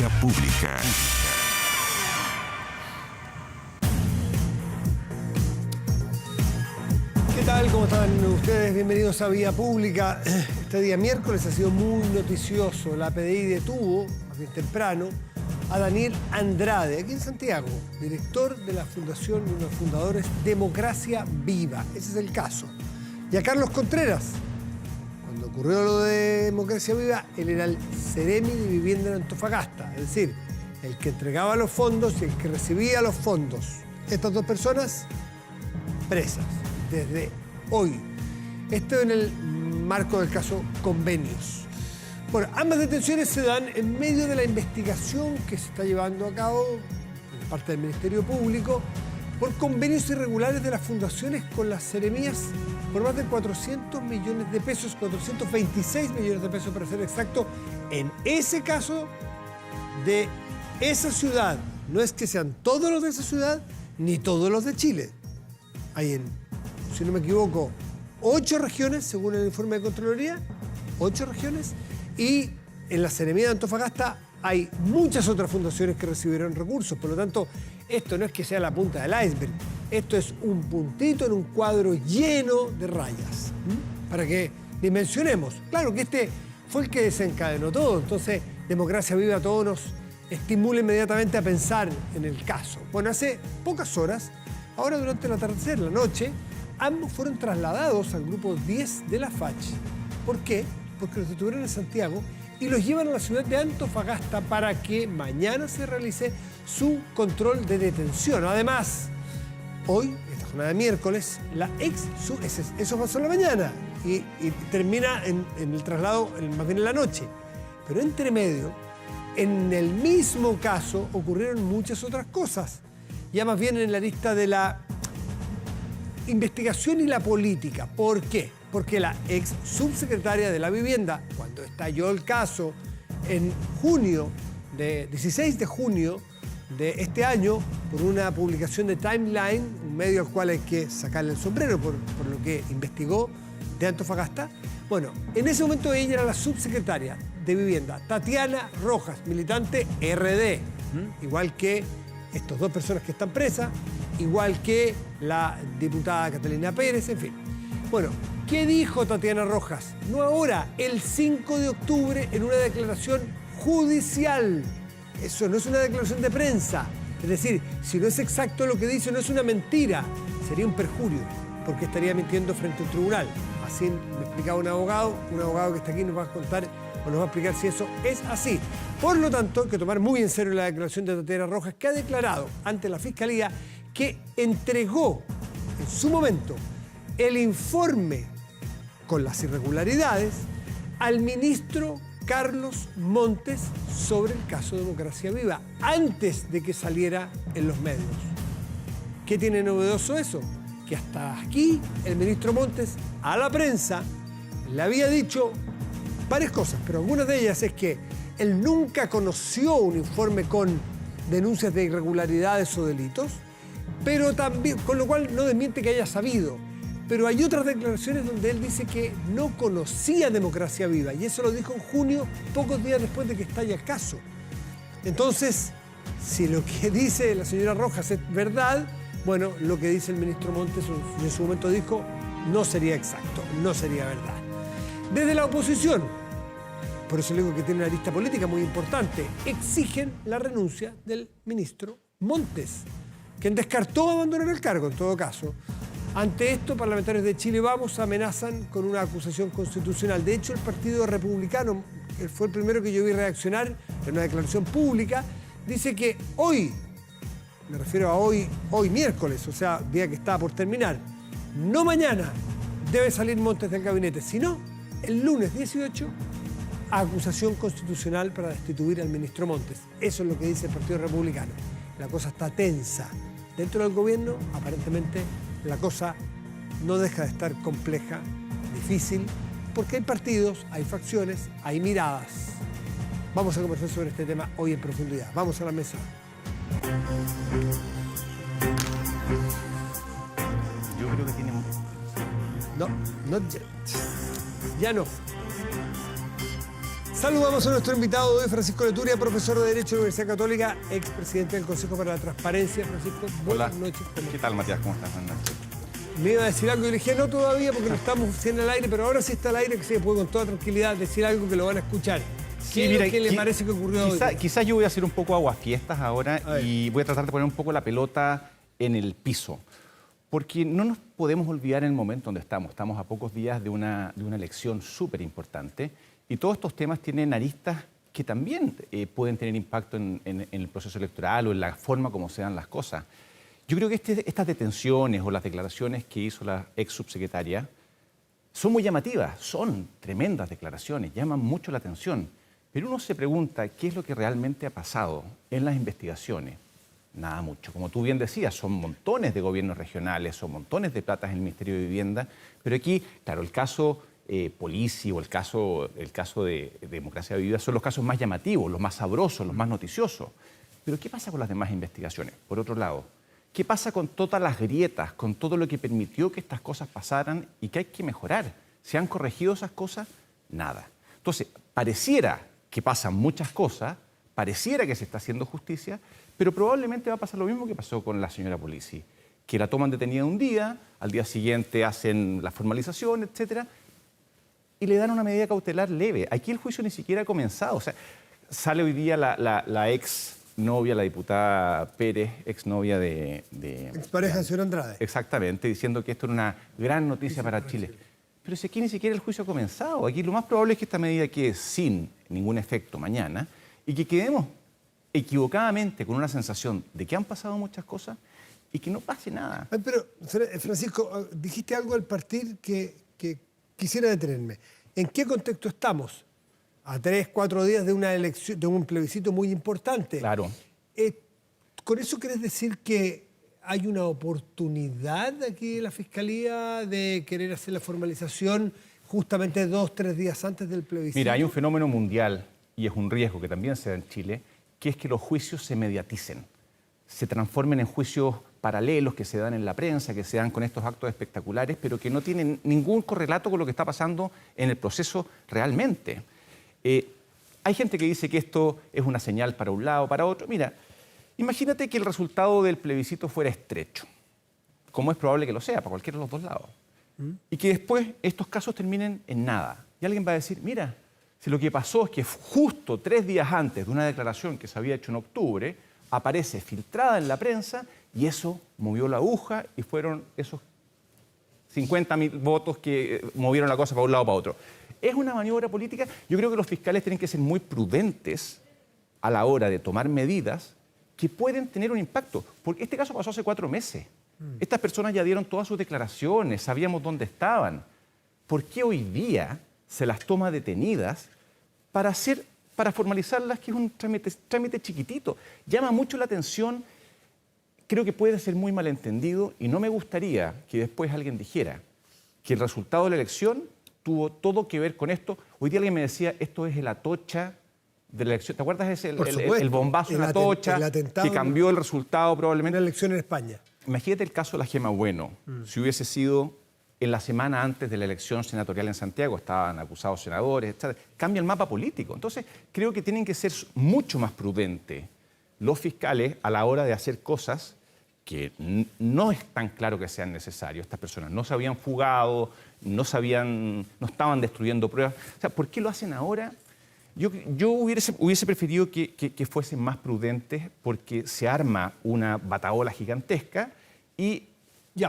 Vía Pública. ¿Qué tal? ¿Cómo están ustedes? Bienvenidos a Vía Pública. Este día miércoles ha sido muy noticioso. La PDI detuvo, más bien temprano, a Daniel Andrade, aquí en Santiago, director de la fundación, uno de los fundadores, Democracia Viva. Ese es el caso. Y a Carlos Contreras. Cuando ocurrió lo de Democracia Viva, él era el Ceremi de Vivienda en Antofagasta, es decir, el que entregaba los fondos y el que recibía los fondos. Estas dos personas presas desde hoy. Esto en el marco del caso Convenios. Bueno, ambas detenciones se dan en medio de la investigación que se está llevando a cabo por parte del Ministerio Público por convenios irregulares de las fundaciones con las seremías por más de 400 millones de pesos, 426 millones de pesos para ser exacto, en ese caso de esa ciudad. No es que sean todos los de esa ciudad, ni todos los de Chile. Hay en, si no me equivoco, 8 regiones, según el informe de Contraloría, 8 regiones, y en la Seremía de Antofagasta hay muchas otras fundaciones que recibieron recursos. Por lo tanto, esto no es que sea la punta del iceberg, esto es un puntito en un cuadro lleno de rayas. Para que dimensionemos. Claro que este fue el que desencadenó todo, entonces Democracia Viva a todos nos estimula inmediatamente a pensar en el caso. Bueno, hace pocas horas, ahora durante el atardecer, la noche, ambos fueron trasladados al grupo 10 de la FACH. ¿Por qué? Porque los detuvieron en Santiago y los llevan a la ciudad de Antofagasta para que mañana se realice su control de detención. Además, hoy, esta jornada de miércoles, eso pasó en la mañana y termina en el traslado, más bien en la noche. Pero entre medio, en el mismo caso, ocurrieron muchas otras cosas. Ya más bien en la lista de la investigación y la política. ¿Por qué? Porque la ex subsecretaria de la Vivienda, cuando estalló el caso en 16 de junio de este año, por una publicación de Timeline, un medio al cual hay que sacarle el sombrero por lo que investigó de Antofagasta, bueno, en ese momento ella era la subsecretaria de Vivienda, Tatiana Rojas, militante RD, igual que estas dos personas que están presas, igual que la diputada Catalina Pérez, en fin. Bueno, ¿qué dijo Tatiana Rojas? No ahora, el 5 de octubre en una declaración judicial. Eso no es una declaración de prensa. Es decir, si no es exacto lo que dice, no es una mentira, sería un perjurio, porque estaría mintiendo frente a un tribunal. Así me explicaba un abogado que está aquí nos va a contar o nos va a explicar si eso es así. Por lo tanto, hay que tomar muy en serio la declaración de Tatiana Rojas, que ha declarado ante la Fiscalía que entregó en su momento el informe con las irregularidades al ministro Carlos Montes sobre el caso Democracia Viva, antes de que saliera en los medios. ¿Qué tiene novedoso eso? Que hasta aquí el ministro Montes a la prensa le había dicho varias cosas, pero algunas de ellas es que él nunca conoció un informe con denuncias de irregularidades o delitos, pero también, con lo cual no desmiente que haya sabido. Pero hay otras declaraciones donde él dice que no conocía Democracia Viva, y eso lo dijo en junio, pocos días después de que estalla el caso. Entonces, si lo que dice la señora Rojas es verdad, bueno, lo que dice el ministro Montes en su momento dijo no sería exacto, no sería verdad. Desde la oposición, por eso le digo que tiene una lista política muy importante, exigen la renuncia del ministro Montes, quien descartó abandonar el cargo en todo caso. Ante esto, parlamentarios de Chile Vamos amenazan con una acusación constitucional. De hecho, el Partido Republicano, que fue el primero que yo vi reaccionar en una declaración pública, dice que hoy, me refiero a hoy miércoles, o sea, día que está por terminar, no mañana, debe salir Montes del gabinete, sino el lunes 18, acusación constitucional para destituir al ministro Montes. Eso es lo que dice el Partido Republicano. La cosa está tensa. Dentro del gobierno, aparentemente, la cosa no deja de estar compleja, difícil, porque hay partidos, hay facciones, hay miradas. Vamos a conversar sobre este tema hoy en profundidad. Vamos a la mesa. Yo creo que tiene... Ya no. Saludamos a nuestro invitado de hoy, Francisco Leturia, profesor de Derecho de la Universidad Católica, expresidente del Consejo para la Transparencia. Francisco, buenas noches. ¿Qué tal, Matías? ¿Cómo estás? Buenas noches. Me iba a decir algo y le dije no todavía porque no estamos en el aire, pero ahora sí está al aire, que se puede con toda tranquilidad decir algo que lo van a escuchar. Sí, mira, ¿Qué le parece que ocurrió hoy? Quizás yo voy a hacer un poco aguafiestas ahora y voy a tratar de poner un poco la pelota en el piso. Porque no nos podemos olvidar en el momento donde estamos. Estamos a pocos días de una elección súper importante y todos estos temas tienen aristas que también pueden tener impacto en el proceso electoral o en la forma como se dan las cosas. Yo creo que estas detenciones o las declaraciones que hizo la ex subsecretaria son muy llamativas, son tremendas declaraciones, llaman mucho la atención. Pero uno se pregunta qué es lo que realmente ha pasado en las investigaciones. Nada mucho. Como tú bien decías, son montones de gobiernos regionales, son montones de platas en el Ministerio de Vivienda, pero aquí, claro, el caso Polizzi o el caso de Democracia Vivida son los casos más llamativos, los más sabrosos, los más noticiosos. Pero ¿qué pasa con las demás investigaciones? Por otro lado, ¿qué pasa con todas las grietas, con todo lo que permitió que estas cosas pasaran y que hay que mejorar? ¿Se han corregido esas cosas? Nada. Entonces, pareciera que pasan muchas cosas, pareciera que se está haciendo justicia, pero probablemente va a pasar lo mismo que pasó con la señora Polizzi, que la toman detenida un día, al día siguiente hacen la formalización, etcétera, y le dan una medida cautelar leve. Aquí el juicio ni siquiera ha comenzado. O sea, sale hoy día la ex novia, la diputada Pérez, exnovia de Expareja del señor Andrade. Exactamente, diciendo que esto era una gran noticia para Chile. Pero si aquí ni siquiera el juicio ha comenzado. Aquí lo más probable es que esta medida quede sin ningún efecto mañana y que quedemos equivocadamente con una sensación de que han pasado muchas cosas y que no pase nada. Pero, Francisco, dijiste algo al partir que quisiera detenerme. ¿En qué contexto estamos? A 3, 4 días de una elección, de un plebiscito muy importante. Claro. ¿Con eso querés decir que hay una oportunidad aquí de la Fiscalía de querer hacer la formalización justamente 2, 3 días antes del plebiscito? Mira, hay un fenómeno mundial, y es un riesgo que también se da en Chile, que es que los juicios se mediaticen, se transformen en juicios paralelos que se dan en la prensa, que se dan con estos actos espectaculares, pero que no tienen ningún correlato con lo que está pasando en el proceso realmente. Hay gente que dice que esto es una señal para un lado, para otro. Mira, imagínate que el resultado del plebiscito fuera estrecho, como es probable que lo sea, para cualquiera de los dos lados, y que después estos casos terminen en nada. Y alguien va a decir, mira, si lo que pasó es que justo 3 días antes de una declaración que se había hecho en octubre, aparece filtrada en la prensa y eso movió la aguja y fueron esos 50.000 votos que movieron la cosa para un lado o para otro. ¿Es una maniobra política? Yo creo que los fiscales tienen que ser muy prudentes a la hora de tomar medidas que pueden tener un impacto. Porque este caso pasó hace 4 meses. Estas personas ya dieron todas sus declaraciones, sabíamos dónde estaban. ¿Por qué hoy día se las toma detenidas para formalizarlas, que es un trámite chiquitito? Llama mucho la atención, creo que puede ser muy malentendido y no me gustaría que después alguien dijera que el resultado de la elección tuvo todo que ver con esto. Hoy día alguien me decía, esto es el Atocha de la elección. ¿Te acuerdas de ese, el bombazo en Atocha que cambió el resultado probablemente? Una elección en España. Imagínate el caso de la Gema Bueno, si hubiese sido en la semana antes de la elección senatorial en Santiago, estaban acusados senadores, etc. Cambia el mapa político. Entonces, creo que tienen que ser mucho más prudentes los fiscales a la hora de hacer cosas que no es tan claro que sean necesarias. Estas personas no se habían fugado, no estaban destruyendo pruebas. O sea, ¿por qué lo hacen ahora? Yo hubiese preferido que fuesen más prudentes porque se arma una batahola gigantesca y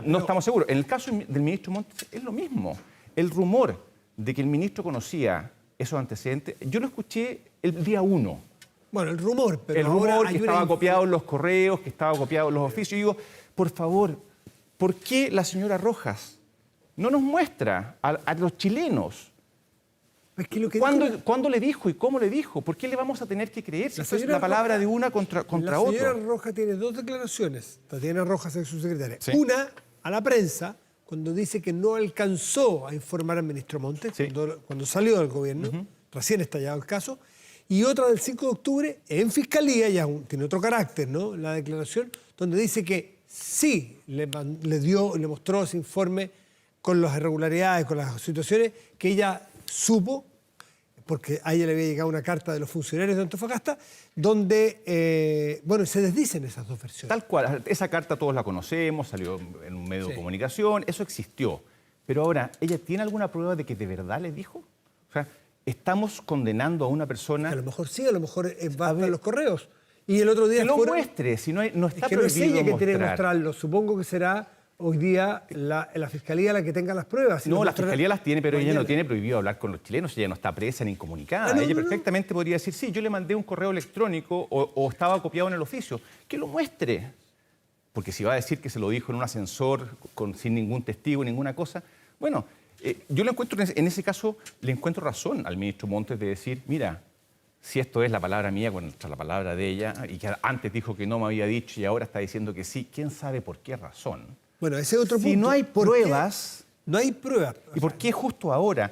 no estamos seguros. En el caso del ministro Montes es lo mismo. El rumor de que el ministro conocía esos antecedentes, yo lo escuché el día 1. Bueno, el rumor, pero el rumor que estaba copiado en los correos, que estaba copiado en los oficios. Yo digo, por favor, ¿por qué la señora Rojas no nos muestra a los chilenos es que lo que cuándo le dijo y cómo le dijo? ¿Por qué le vamos a tener que creer si esto es la palabra de una contra otra? La señora Rojas tiene 2 declaraciones. Tatiana Rojas es su secretaria. Sí. Una a la prensa, cuando dice que no alcanzó a informar al ministro Montes, sí, cuando salió del gobierno, recién estallado el caso. Y otra del 5 de octubre, en Fiscalía, ya tiene otro carácter, ¿no? La declaración, donde dice que sí le mostró ese informe con las irregularidades, con las situaciones que ella supo porque a ella le había llegado una carta de los funcionarios de Antofagasta, donde, se desdicen esas dos versiones. Tal cual, esa carta todos la conocemos, salió en un medio de comunicación, eso existió. Pero ahora, ¿ella tiene alguna prueba de que de verdad le dijo? O sea, estamos condenando a una persona... Que a lo mejor sí, a lo mejor va a ver los correos. Y el otro día... Que lo muestre, si no está es que no es prohibido ella que tiene que mostrar. mostrarlo. Supongo que será hoy día la Fiscalía la que tenga las pruebas. No, la Fiscalía las tiene, pero ella no tiene prohibido hablar con los chilenos, ella no está presa ni incomunicada. Ella perfectamente podría decir, sí, yo le mandé un correo electrónico o estaba copiado en el oficio. Que lo muestre. Porque si va a decir que se lo dijo en un ascensor sin ningún testigo, ninguna cosa, bueno, yo le encuentro, en ese caso, le encuentro razón al ministro Montes de decir, mira, si esto es la palabra mía contra la palabra de ella, y que antes dijo que no me había dicho y ahora está diciendo que sí, ¿quién sabe por qué razón? Bueno, ese es otro punto. Si no hay pruebas... No hay pruebas. ¿Y por qué justo ahora?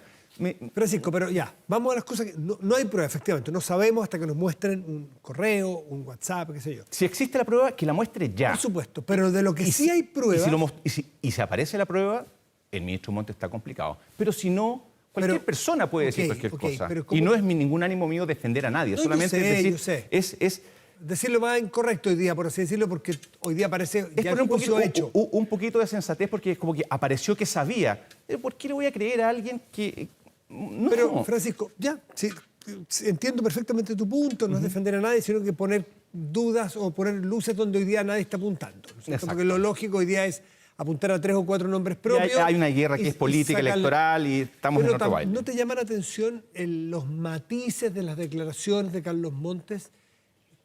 Francisco, pero ya, vamos a las cosas que... No hay pruebas, efectivamente. No sabemos hasta que nos muestren un correo, un WhatsApp, qué sé yo. Si existe la prueba, que la muestre ya. Por supuesto, pero de lo que sí hay pruebas... Y si aparece la prueba, el ministro Montes está complicado. Pero si no, cualquier persona puede decir cualquier cosa. Y no es ningún ánimo mío defender a nadie. No, solamente yo sé. es decirlo más incorrecto hoy día, por así decirlo, porque hoy día parece ya poner hecho. Un poquito de sensatez, porque es como que apareció que sabía. ¿Por qué le voy a creer a alguien que...? No. Pero, Francisco, sí, entiendo perfectamente tu punto, no es defender a nadie, sino que poner dudas o poner luces donde hoy día nadie está apuntando. ¿No? Porque lo lógico hoy día es apuntar a 3 o 4 nombres propios. Hay una guerra que es política, electoral, y estamos en otro baile. ¿No te llama la atención los matices de las declaraciones de Carlos Montes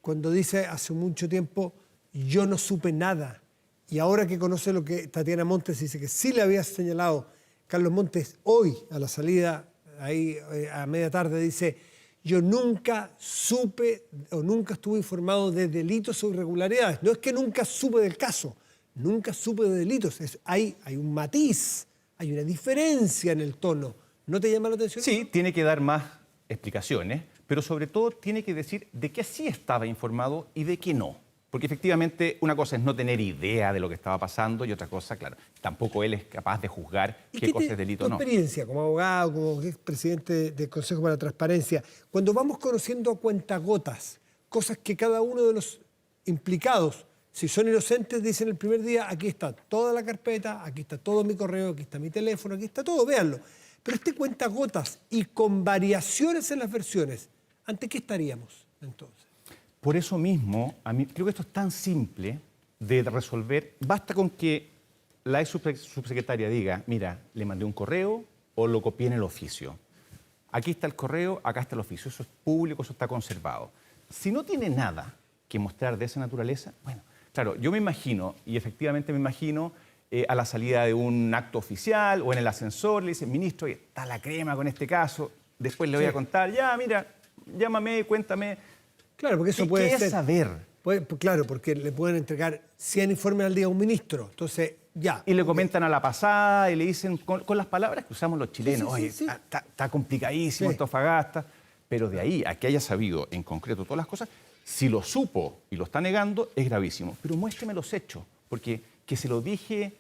cuando dice hace mucho tiempo, yo no supe nada? Y ahora que conoce lo que Tatiana Montes dice que sí le había señalado, Carlos Montes hoy a la salida, ahí a media tarde, dice, yo nunca supe o nunca estuve informado de delitos o irregularidades. No es que nunca supe del caso, nunca supe de delitos. Hay un matiz, hay una diferencia en el tono. ¿No te llama la atención? Sí, tiene que dar más explicaciones, pero sobre todo tiene que decir de qué sí estaba informado y de qué no. Porque efectivamente una cosa es no tener idea de lo que estaba pasando y otra cosa, claro, tampoco él es capaz de juzgar qué cosa es delito o no. Tu experiencia como abogado, como expresidente del Consejo para la Transparencia, cuando vamos conociendo a cuentagotas, cosas que cada uno de los implicados, si son inocentes, dicen el primer día, aquí está toda la carpeta, aquí está todo mi correo, aquí está mi teléfono, aquí está todo, véanlo. Pero este cuentagotas y con variaciones en las versiones, ¿ante qué estaríamos entonces? Por eso mismo, a mí creo que esto es tan simple de resolver. Basta con que la ex subsecretaria diga, mira, le mandé un correo o lo copié en el oficio. Aquí está el correo, acá está el oficio. Eso es público, eso está conservado. Si no tiene nada que mostrar de esa naturaleza, bueno, claro, yo me imagino, y efectivamente me imagino, a la salida de un acto oficial o en el ascensor, le dicen, ministro, oye, está la crema con este caso, después le voy a contar, ya, mira, llámame, cuéntame. Claro, porque eso puede ser... ¿Qué es saber? Claro, porque le pueden entregar 100 informes al día a un ministro, entonces ya. Y le comentan a la pasada y le dicen, con las palabras que usamos los chilenos, oye, está complicadísimo Antofagasta, pero de ahí a que haya sabido en concreto todas las cosas, si lo supo y lo está negando, es gravísimo. Pero muéstreme los hechos, porque que se lo dije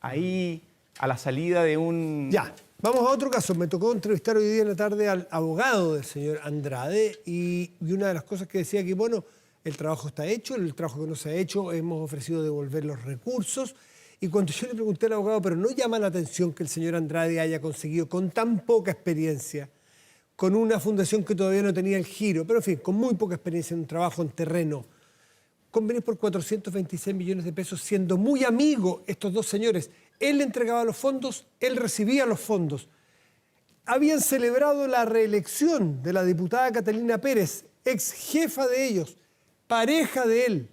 ahí a la salida de un... Ya, vamos a otro caso. Me tocó entrevistar hoy día en la tarde al abogado del señor Andrade y una de las cosas que decía que, bueno, el trabajo está hecho, el trabajo que no se ha hecho, hemos ofrecido devolver los recursos. Y cuando yo le pregunté al abogado, pero ¿no llama la atención que el señor Andrade haya conseguido con tan poca experiencia, con una fundación que todavía no tenía el giro, pero en fin, con muy poca experiencia en un trabajo en terreno, convenir por 426 millones de pesos, siendo muy amigo estos dos señores? Él le entregaba los fondos, él recibía los fondos. Habían celebrado la reelección de la diputada Catalina Pérez, ex jefa de ellos, pareja de él.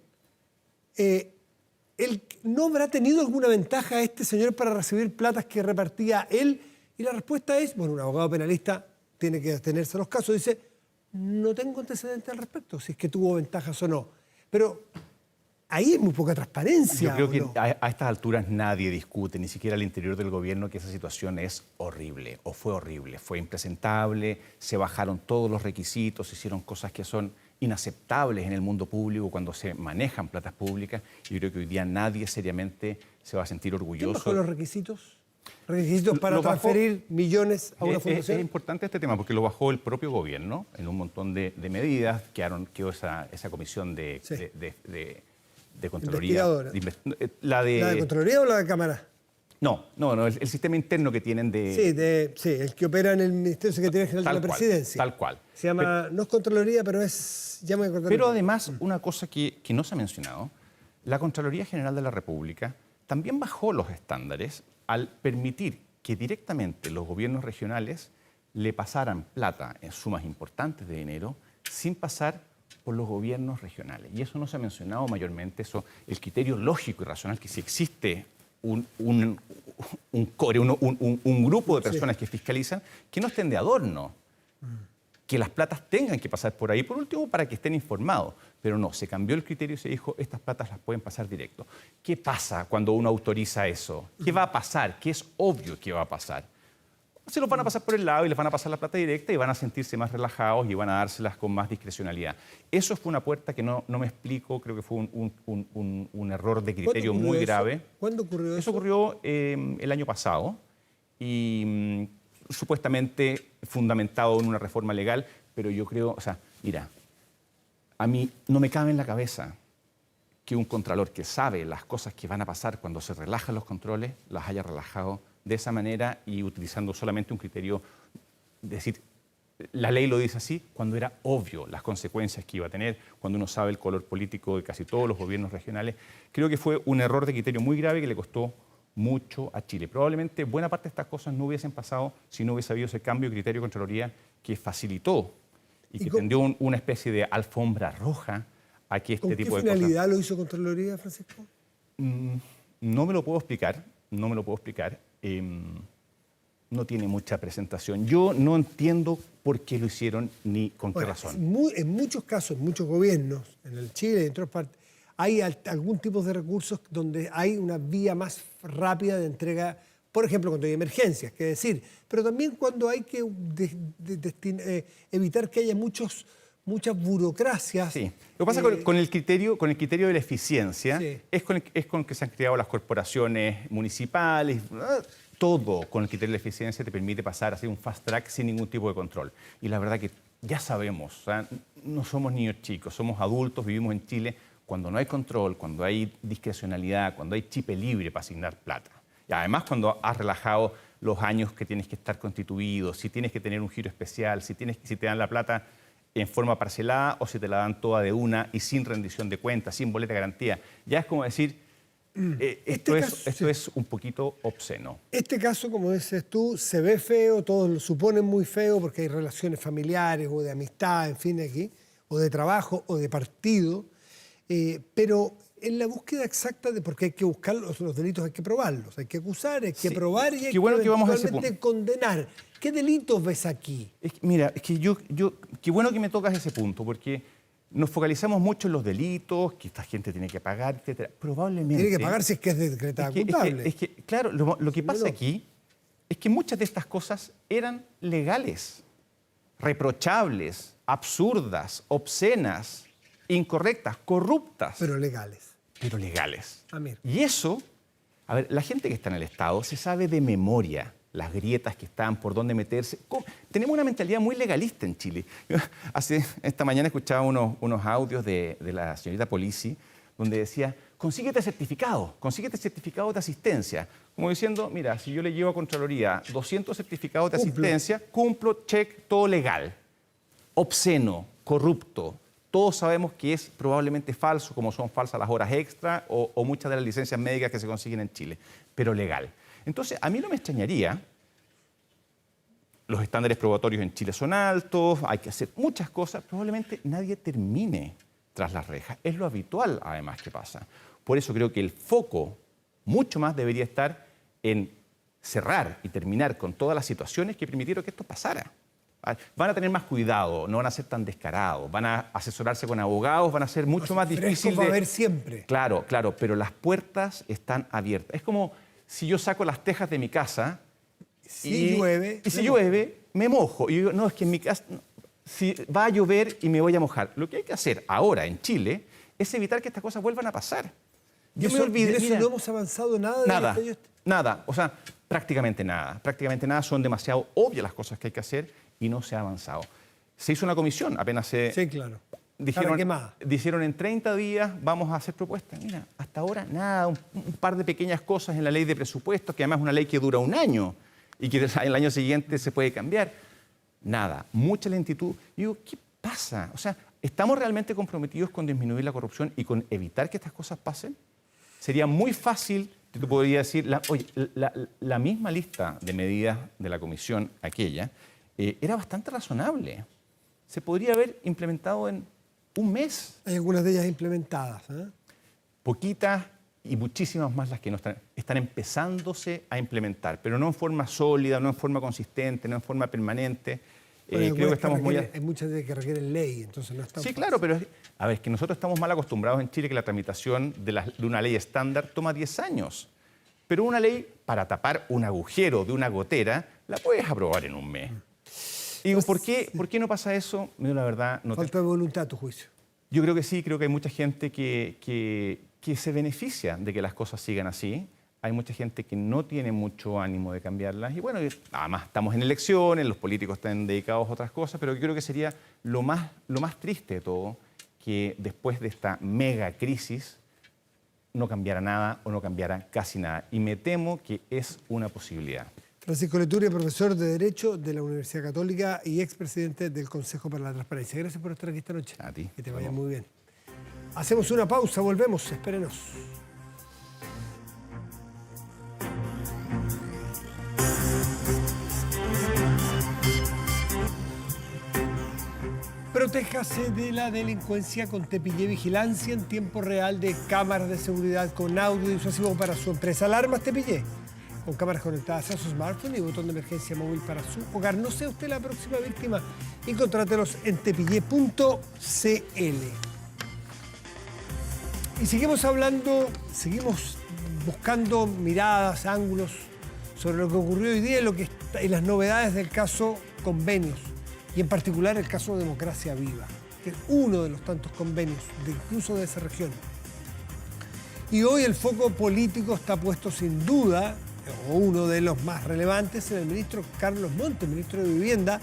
¿Él no habrá tenido alguna ventaja este señor para recibir platas que repartía él? Y la respuesta es, bueno, un abogado penalista tiene que atenerse a los casos, dice, no tengo antecedentes al respecto, si es que tuvo ventajas o no. Pero ahí hay muy poca transparencia. Yo creo que a estas alturas nadie discute, ni siquiera al interior del gobierno, que esa situación es horrible, o fue horrible, fue impresentable, se bajaron todos los requisitos, se hicieron cosas que son inaceptables en el mundo público cuando se manejan platas públicas. Y yo creo que hoy día nadie seriamente se va a sentir orgulloso. ¿Quién bajó los requisitos? requisitos para Lo bajó- transferir millones a una fundación. Es importante este tema porque lo bajó el propio gobierno en un montón de medidas. Quedó esa comisión de, Sí. de Contraloría. Investigadora. La de... ¿La de Contraloría o la de Cámara? No, el sistema interno que tienen de... Sí, el que opera en el Ministerio Secretaría General de la Presidencia. Tal cual. Se llama, no es Contraloría, pero es... llama de Contraloría. Pero además, una cosa que no se ha mencionado, la Contraloría General de la República también bajó los estándares al permitir que directamente los gobiernos regionales le pasaran plata en sumas importantes de dinero sin pasar por los gobiernos regionales. Y eso no se ha mencionado mayormente, el criterio lógico y racional que si existe un core, un grupo de personas que fiscalizan, que no estén de adorno, que las platas tengan que pasar por ahí, por último, para que estén informados. Pero no, se cambió el criterio y se dijo, estas platas las pueden pasar directo. ¿Qué pasa cuando uno autoriza eso? ¿Qué va a pasar? ¿Qué es obvio que va a pasar? Se los van a pasar por el lado y les van a pasar la plata directa y van a sentirse más relajados y van a dárselas con más discrecionalidad. Eso fue una puerta que no me explico, creo que fue un error de criterio muy grave. ¿Cuándo ocurrió eso? Eso ocurrió el año pasado y supuestamente fundamentado en una reforma legal, pero yo creo, mira, a mí no me cabe en la cabeza que un contralor que sabe las cosas que van a pasar cuando se relajan los controles, las haya relajado de esa manera y utilizando solamente un criterio, decir, la ley lo dice así, cuando era obvio las consecuencias que iba a tener, cuando uno sabe el color político de casi todos los gobiernos regionales. Creo que fue un error de criterio muy grave que le costó mucho a Chile. Probablemente buena parte de estas cosas no hubiesen pasado si no hubiese habido ese cambio de criterio de Contraloría que facilitó y que tendió una especie de alfombra roja a que este tipo de cosas... ¿Con qué finalidad lo hizo Contraloría, Francisco? No me lo puedo explicar, no me lo puedo explicar. No tiene mucha presentación. Yo no entiendo por qué lo hicieron ni con qué razón. En muchos casos, en muchos gobiernos, en el Chile y en otras partes, hay algún tipo de recursos donde hay una vía más rápida de entrega, por ejemplo, cuando hay emergencias, que decir, pero también cuando hay que evitar que haya muchas burocracias. Sí. Lo que pasa con el criterio de la eficiencia es con el que se han creado las corporaciones municipales. Todo con el criterio de la eficiencia te permite pasar a hacer un fast track sin ningún tipo de control. Y la verdad que ya sabemos, no somos niños chicos, somos adultos, vivimos en Chile. Cuando no hay control, cuando hay discrecionalidad, cuando hay chipe libre para asignar plata. Y además cuando has relajado los años que tienes que estar constituido, si tienes que tener un giro especial, si te dan la plata en forma parcelada o si te la dan toda de una y sin rendición de cuentas, sin boleta de garantía. Ya es como decir, esto es un poquito obsceno. Este caso, como dices tú, se ve feo, todos lo suponen muy feo porque hay relaciones familiares o de amistad, en fin, aquí, o de trabajo o de partido, pero en la búsqueda exacta de, porque hay que buscar los delitos, hay que probarlos, hay que acusar, hay que probar y hay que eventualmente condenar. ¿Qué delitos ves aquí? Mira, es que qué bueno que me tocas ese punto, porque nos focalizamos mucho en los delitos, que esta gente tiene que pagar, etc. Probablemente... Tiene que pagar si es que es decretada culpable. Claro, lo que pasa aquí es que muchas de estas cosas eran legales, reprochables, absurdas, obscenas, incorrectas, corruptas. Pero legales. Pero legales. Mira. Y eso, a ver, la gente que está en el Estado se sabe de memoria las grietas que están, por dónde meterse. Tenemos una mentalidad muy legalista en Chile. Yo esta mañana escuchaba unos audios de la señorita Polisi, donde decía, consíguete certificado de asistencia. Como diciendo, mira, si yo le llevo a Contraloría 200 certificados de asistencia, cumplo, check, todo legal. Obsceno, corrupto. Todos sabemos que es probablemente falso, como son falsas las horas extra o muchas de las licencias médicas que se consiguen en Chile, pero legal. Entonces, a mí no me extrañaría, los estándares probatorios en Chile son altos, hay que hacer muchas cosas, probablemente nadie termine tras las rejas. Es lo habitual, además, que pasa. Por eso creo que el foco mucho más debería estar en cerrar y terminar con todas las situaciones que permitieron que esto pasara. Van a tener más cuidado, no van a ser tan descarados, van a asesorarse con abogados, van a ser mucho más difíciles. Va a haber siempre. Claro, pero las puertas están abiertas. Es como si yo saco las tejas de mi casa si llueve, me mojo. Y yo digo, no, es que en mi casa si va a llover y me voy a mojar. Lo que hay que hacer ahora en Chile es evitar que estas cosas vuelvan a pasar. Yo me olvidé. ¿Y eso no hemos avanzado nada? Nada. O sea, Prácticamente nada, son demasiado obvias las cosas que hay que hacer y no se ha avanzado. Se hizo una comisión, apenas se... Sí, claro. Dijeron en 30 días vamos a hacer propuestas. Mira, hasta ahora nada, un par de pequeñas cosas en la ley de presupuestos, que además es una ley que dura un año y que el año siguiente se puede cambiar. Nada, mucha lentitud. Y digo, ¿qué pasa? O sea, ¿estamos realmente comprometidos con disminuir la corrupción y con evitar que estas cosas pasen? Sería muy fácil, tú podrías decir, la misma lista de medidas de la comisión aquella era bastante razonable. Se podría haber implementado en un mes. Hay algunas de ellas implementadas, ¿eh? Poquitas y muchísimas más las que no están empezándose a implementar, pero no en forma sólida, no en forma consistente, no en forma permanente. Creo que estamos hay muchas de que requieren ley, entonces no están. Sí, claro, pero a ver, es que nosotros estamos mal acostumbrados en Chile que la tramitación de una ley estándar toma 10 años. Pero una ley, para tapar un agujero de una gotera, la puedes aprobar en un mes. Y digo, ¿por qué no pasa eso? Yo, la verdad, no Falta de voluntad, a tu juicio. Yo creo que sí, creo que hay mucha gente que se beneficia de que las cosas sigan así. Hay mucha gente que no tiene mucho ánimo de cambiarlas. Y bueno, además estamos en elecciones, los políticos están dedicados a otras cosas, pero yo creo que sería lo más triste de todo que después de esta mega crisis no cambiara nada o no cambiara casi nada. Y me temo que es una posibilidad. Francisco Leturi, profesor de Derecho de la Universidad Católica y expresidente del Consejo para la Transparencia. Gracias por estar aquí esta noche. A ti. Que te vaya muy bien. Hacemos una pausa, volvemos, espérenos. Protéjase de la delincuencia con Tepillé Vigilancia en tiempo real de cámaras de seguridad con audio disuasivo para su empresa. Alarmas Tepillé, con cámaras conectadas a su smartphone y botón de emergencia móvil para su hogar. No sea usted la próxima víctima y contrátelos en tepillé.cl. Y seguimos buscando miradas, ángulos sobre lo que ocurrió hoy día y las novedades del caso Convenios. Y en particular el caso Democracia Viva, que es uno de los tantos convenios, incluso de esa región. Y hoy el foco político está puesto sin duda, o uno de los más relevantes, en el ministro Carlos Montes, ministro de Vivienda,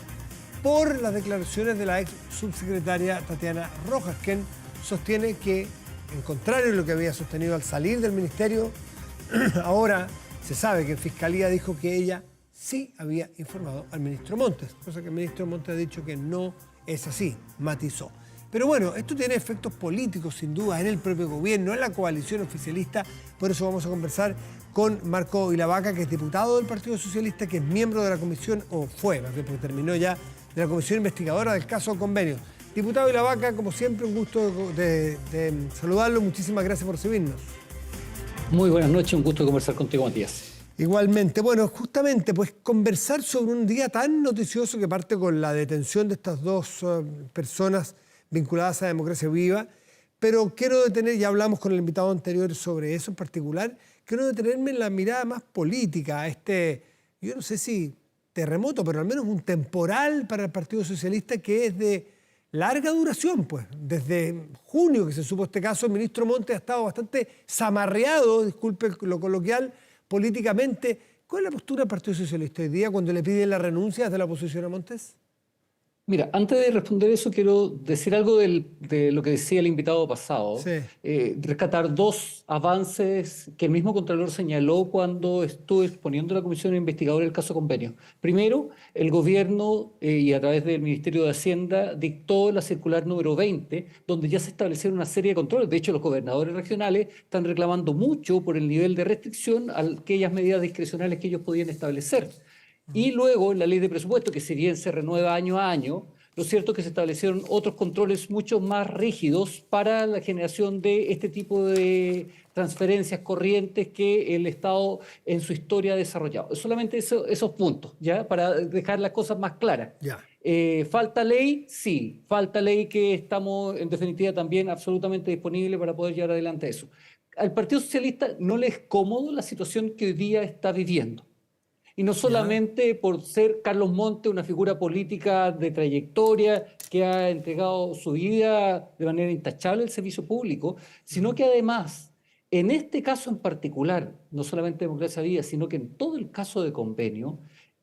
por las declaraciones de la ex subsecretaria Tatiana Rojas, quien sostiene que, en contrario a lo que había sostenido al salir del ministerio, ahora se sabe que en Fiscalía dijo que ella sí había informado al ministro Montes, cosa que el ministro Montes ha dicho que no es así, matizó. Pero bueno, esto tiene efectos políticos sin duda en el propio gobierno, en la coalición oficialista, por eso vamos a conversar con Marco Ilavaca, que es diputado del Partido Socialista, que es miembro de la comisión, o fue, más bien porque terminó ya, de la comisión investigadora del caso Convenio. Diputado Ilavaca, como siempre, un gusto de saludarlo, muchísimas gracias por recibirnos. Muy buenas noches, un gusto conversar contigo, Matías. Igualmente. Bueno, justamente, pues conversar sobre un día tan noticioso que parte con la detención de estas dos personas vinculadas a Democracia Viva, pero quiero detener, ya hablamos con el invitado anterior sobre eso en particular, quiero detenerme en la mirada más política, yo no sé si terremoto, pero al menos un temporal para el Partido Socialista que es de larga duración, pues. Desde junio que se supo este caso, el ministro Montes ha estado bastante zamarreado, disculpe lo coloquial, políticamente. ¿Cuál es la postura del Partido Socialista hoy día cuando le piden la renuncia desde la oposición a Montes? Mira, antes de responder eso, quiero decir algo de lo que decía el invitado pasado. Sí. Rescatar dos avances que el mismo Contralor señaló cuando estuvo exponiendo la Comisión Investigadora del caso Convenio. Primero, el gobierno y a través del Ministerio de Hacienda dictó la circular número 20, donde ya se establecieron una serie de controles. De hecho, los gobernadores regionales están reclamando mucho por el nivel de restricción a aquellas medidas discrecionales que ellos podían establecer. Y luego, en la ley de presupuesto, que si bien se renueva año a año, lo cierto es que se establecieron otros controles mucho más rígidos para la generación de este tipo de transferencias corrientes que el Estado en su historia ha desarrollado. Solamente esos puntos, ¿ya? Para dejar las cosas más claras. Ya. ¿Falta ley? Sí. Falta ley que estamos, en definitiva, también absolutamente disponibles para poder llevar adelante eso. Al Partido Socialista no le es cómodo la situación que hoy día está viviendo. Y no solamente por ser Carlos Montes una figura política de trayectoria que ha entregado su vida de manera intachable al servicio público, sino que además En este caso en particular, no solamente Democracia Viva, sino que en todo el caso de Convenio,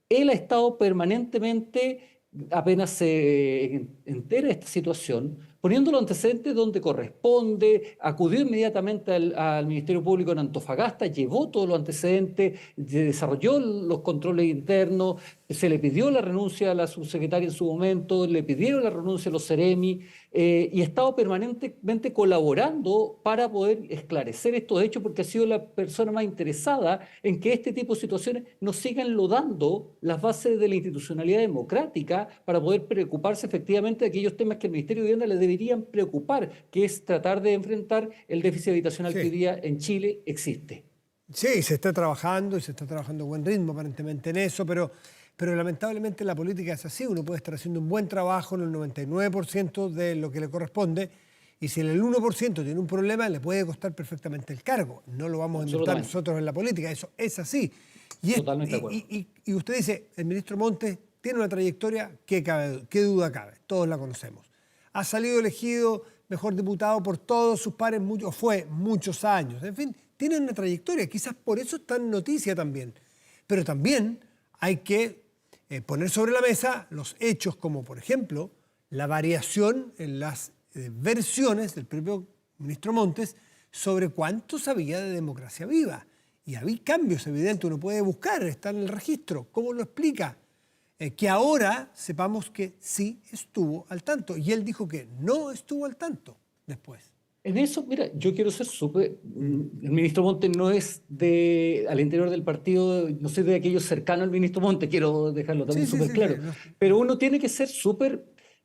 él ha estado permanentemente, apenas se entera de esta situación, poniendo los antecedentes donde corresponde, acudió inmediatamente al Ministerio Público en Antofagasta, llevó todos los antecedentes, desarrolló los controles internos, se le pidió la renuncia a la subsecretaria en su momento, le pidieron la renuncia a los Seremi, y ha estado permanentemente colaborando para poder esclarecer estos hechos, porque ha sido la persona más interesada en que este tipo de situaciones no sigan enlodando las bases de la institucionalidad democrática para poder preocuparse efectivamente de aquellos temas que el Ministerio de Vivienda le deberían preocupar, que es tratar de enfrentar el déficit habitacional que hoy día en Chile existe. Sí, se está trabajando y se está trabajando a buen ritmo aparentemente en eso, pero lamentablemente la política es así. Uno puede estar haciendo un buen trabajo en el 99% de lo que le corresponde y si en el 1% tiene un problema le puede costar perfectamente el cargo. No lo vamos a inventar nosotros en la política, eso es así. Totalmente de acuerdo. Y usted dice, el ministro Montes tiene una trayectoria, ¿qué duda cabe? Todos la conocemos. Ha salido elegido mejor diputado por todos sus pares, fue muchos años. En fin, tiene una trayectoria, quizás por eso está en noticia también. Pero también hay que poner sobre la mesa los hechos como, por ejemplo, la variación en las versiones del propio ministro Montes sobre cuánto sabía de Democracia Viva. Y había cambios evidentes, uno puede buscar, está en el registro. ¿Cómo lo explica? Que ahora sepamos que sí estuvo al tanto. Y él dijo que no estuvo al tanto después. En eso, mira, yo quiero ser súper... El ministro Montes no es al interior del partido, no soy de aquellos cercanos al ministro Montes, quiero dejarlo también súper claro. Sí. Pero uno tiene que ser súper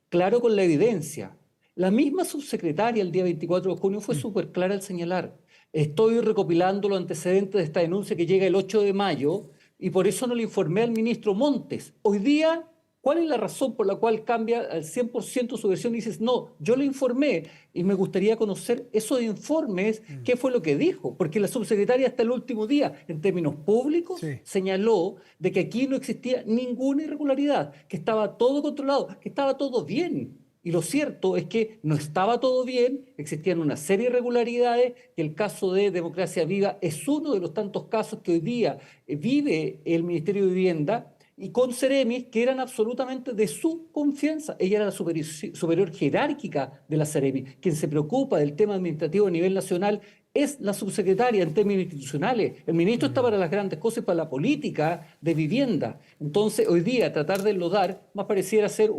claro con la evidencia. La misma subsecretaria el día 24 de junio fue súper clara al señalar: estoy recopilando los antecedentes de esta denuncia que llega el 8 de mayo y por eso no le informé al ministro Montes. Hoy día, ¿cuál es la razón por la cual cambia al 100% su versión y dices, no, yo le informé y me gustaría conocer esos informes, qué fue lo que dijo? Porque la subsecretaria hasta el último día, en términos públicos, señaló de que aquí no existía ninguna irregularidad, que estaba todo controlado, que estaba todo bien. Y lo cierto es que no estaba todo bien, existían una serie de irregularidades, que el caso de Democracia Viva es uno de los tantos casos que hoy día vive el Ministerio de Vivienda, y con Ceremis, que eran absolutamente de su confianza. Ella era la superior jerárquica de la Ceremis. Quien se preocupa del tema administrativo a nivel nacional es la subsecretaria en términos institucionales. El ministro está para las grandes cosas y para la política de vivienda. Entonces, hoy día, tratar de enlodar, más pareciera ser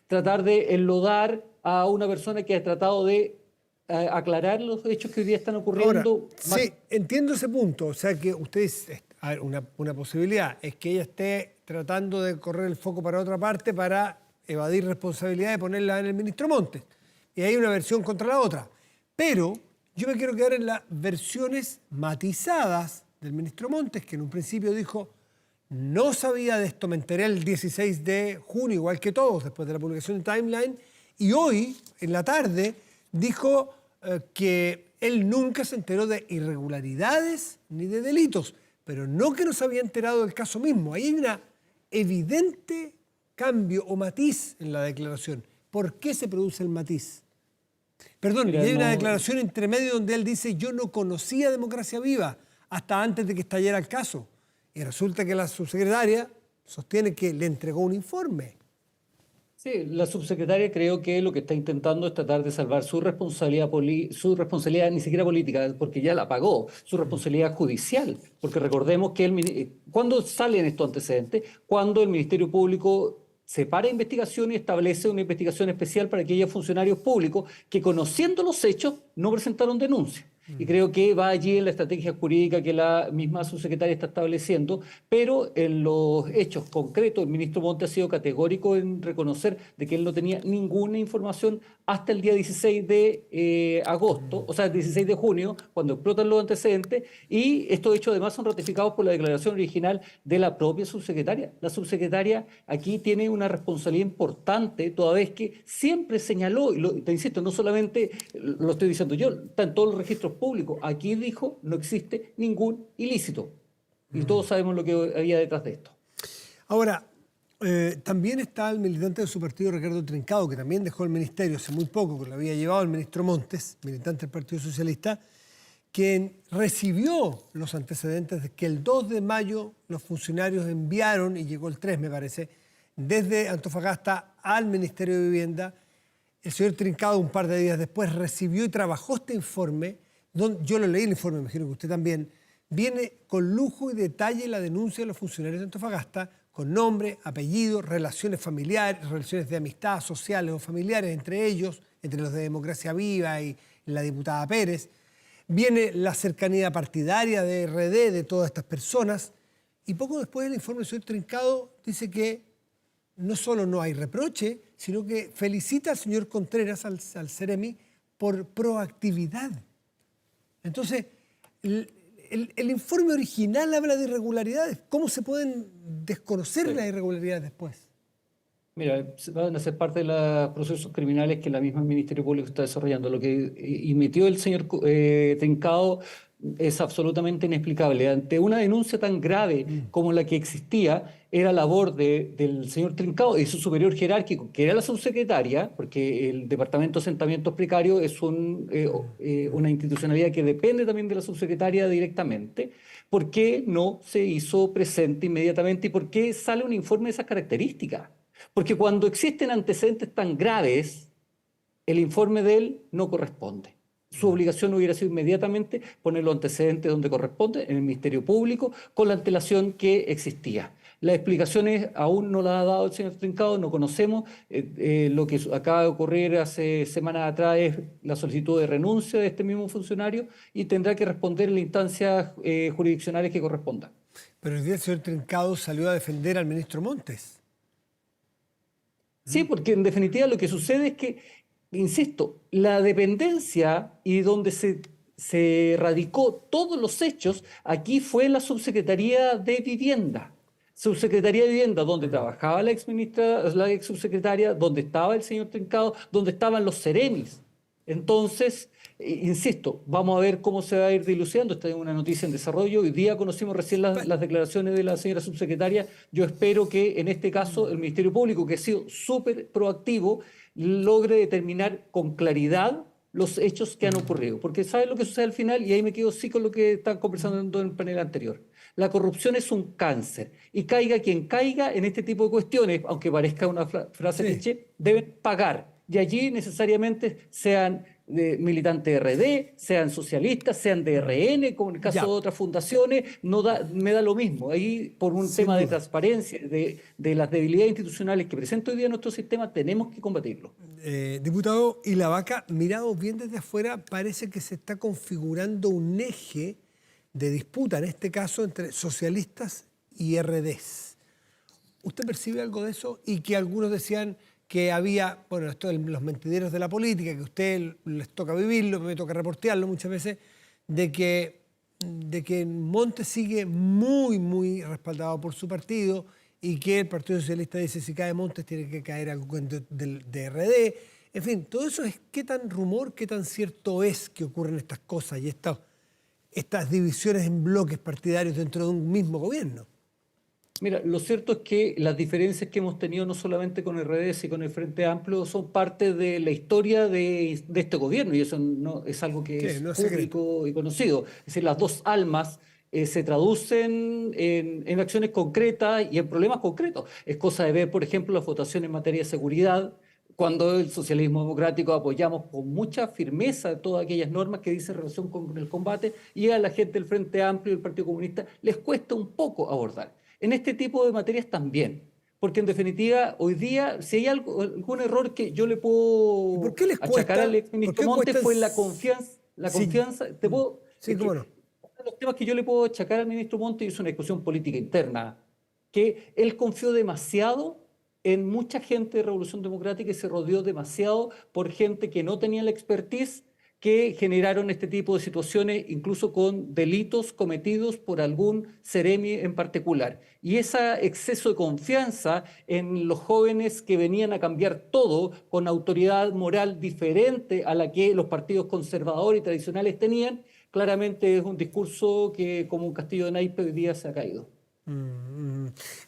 tratar de enlodar a una persona que ha tratado de aclarar los hechos que hoy día están ocurriendo. Ahora, sí, entiendo ese punto. O sea, que ustedes... A ver, una posibilidad es que ella esté tratando de correr el foco para otra parte para evadir responsabilidad y ponerla en el ministro Montes. Y hay una versión contra la otra. Pero yo me quiero quedar en las versiones matizadas del ministro Montes, que en un principio dijo, no sabía de esto, me enteré el 16 de junio, igual que todos, después de la publicación de Timeline, y hoy, en la tarde, dijo que él nunca se enteró de irregularidades ni de delitos, pero no que no se había enterado del caso mismo. Ahí hay un evidente cambio o matiz en la declaración. ¿Por qué se produce el matiz? Perdón, y hay una declaración entre medio donde él dice, yo no conocía Democracia Viva hasta antes de que estallara el caso. Y resulta que la subsecretaria sostiene que le entregó un informe. Sí, la subsecretaria creo que lo que está intentando es tratar de salvar su responsabilidad ni siquiera política, porque ya la pagó, su responsabilidad judicial. Porque recordemos que ¿cuándo salen estos antecedentes? Cuando el Ministerio Público separa investigación y establece una investigación especial para aquellos funcionarios públicos que, conociendo los hechos, no presentaron denuncia. Y creo que va allí en la estrategia jurídica que la misma subsecretaria está estableciendo, pero en los hechos concretos el ministro Montes ha sido categórico en reconocer de que él no tenía ninguna información hasta el día 16 de agosto, o sea, el 16 de junio, cuando explotan los antecedentes, y estos hechos además son ratificados por la declaración original de la propia subsecretaria. La subsecretaria aquí tiene una responsabilidad importante, toda vez que siempre señaló, y te insisto, no solamente lo estoy diciendo yo, está en todos los registros públicos, aquí dijo no existe ningún ilícito. Y todos sabemos lo que había detrás de esto. Ahora, también está el militante de su partido, Ricardo Trincado, que también dejó el ministerio hace muy poco, que lo había llevado el ministro Montes, militante del Partido Socialista, quien recibió los antecedentes de que el 2 de mayo los funcionarios enviaron, y llegó el 3 me parece, desde Antofagasta al Ministerio de Vivienda. El señor Trincado un par de días después recibió y trabajó este informe, yo lo leí el informe, me imagino que usted también, viene con lujo y detalle la denuncia de los funcionarios de Antofagasta, con nombre, apellido, relaciones familiares, relaciones de amistad, sociales o familiares entre ellos, entre los de Democracia Viva y la diputada Pérez. Viene la cercanía partidaria de RD de todas estas personas. Y poco después el informe del señor Trincado dice que no solo no hay reproche, sino que felicita al señor Contreras, al Ceremi, por proactividad. Entonces, el informe original habla de irregularidades. ¿Cómo se pueden desconocer las irregularidades después? Mira, van a ser parte de los procesos criminales que la misma Ministerio Público está desarrollando. Lo que emitió el señor Trincado es absolutamente inexplicable. Ante una denuncia tan grave como la que existía, era labor del señor Trincado y su superior jerárquico, que era la subsecretaria, porque el Departamento de Asentamientos Precarios es una institucionalidad que depende también de la subsecretaria directamente. ¿Por qué no se hizo presente inmediatamente y por qué sale un informe de esas características? Porque cuando existen antecedentes tan graves, el informe de él no corresponde. Su obligación hubiera sido inmediatamente poner los antecedentes donde corresponde, en el Ministerio Público, con la antelación que existía. Las explicaciones aún no las ha dado el señor Trincado, no conocemos. Lo que acaba de ocurrir hace semanas atrás es la solicitud de renuncia de este mismo funcionario y tendrá que responder en las instancias jurisdiccionales que correspondan. Pero el día el señor Trincado salió a defender al ministro Montes. Sí, porque en definitiva lo que sucede es que, insisto, la dependencia y donde se radicó todos los hechos, aquí fue la Subsecretaría de Vivienda. Subsecretaría de Vivienda, donde trabajaba la ex subsecretaria, donde estaba el señor Trincado, donde estaban los Ceremis. Entonces, insisto, vamos a ver cómo se va a ir dilucidando. Esta es una noticia en desarrollo. Hoy día conocimos recién las declaraciones de la señora subsecretaria. Yo espero que en este caso el Ministerio Público, que ha sido súper proactivo, logre determinar con claridad los hechos que han ocurrido. Porque ¿saben lo que sucede al final? Y ahí me quedo sí con lo que están conversando en el panel anterior. La corrupción es un cáncer y caiga quien caiga en este tipo de cuestiones, aunque parezca una frase cliché, deben pagar. Y allí necesariamente sean militantes de RD, sean socialistas, sean de RN, como en el caso de otras fundaciones, me da lo mismo. Ahí, por un tema de transparencia, de las debilidades institucionales que presenta hoy día nuestro sistema, tenemos que combatirlo. Diputado, y la vaca, mirado bien desde afuera, parece que se está configurando un eje de disputa, en este caso, entre socialistas y RDs. ¿Usted percibe algo de eso? Y que algunos decían que había, bueno, esto de los mentideros de la política, que a usted les toca vivirlo, me toca reportearlo muchas veces, de que Montes sigue muy, muy respaldado por su partido y que el Partido Socialista dice si cae Montes tiene que caer algo de RD. En fin, todo eso es qué tan rumor, qué tan cierto es que ocurren estas cosas y estas divisiones en bloques partidarios dentro de un mismo gobierno. Mira, lo cierto es que las diferencias que hemos tenido no solamente con RDS y con el Frente Amplio son parte de la historia de este gobierno y eso no es algo que es público y conocido. Es decir, las dos almas se traducen en acciones concretas y en problemas concretos. Es cosa de ver, por ejemplo, las votaciones en materia de seguridad, cuando el socialismo democrático apoyamos con mucha firmeza todas aquellas normas que dicen relación con el combate y a la gente del Frente Amplio y del Partido Comunista les cuesta un poco abordar. En este tipo de materias también, porque en definitiva hoy día si hay algún error que yo le puedo achacar al exministro Montes fue la confianza. Te puedo, cómo no. uno de los temas que yo le puedo achacar al ministro Montes es una discusión política interna, que él confió demasiado en mucha gente de Revolución Democrática y se rodeó demasiado por gente que no tenía la expertise que generaron este tipo de situaciones, incluso con delitos cometidos por algún Ceremi en particular. Y ese exceso de confianza en los jóvenes que venían a cambiar todo con autoridad moral diferente a la que los partidos conservadores y tradicionales tenían, claramente es un discurso que como un castillo de naipes hoy día se ha caído.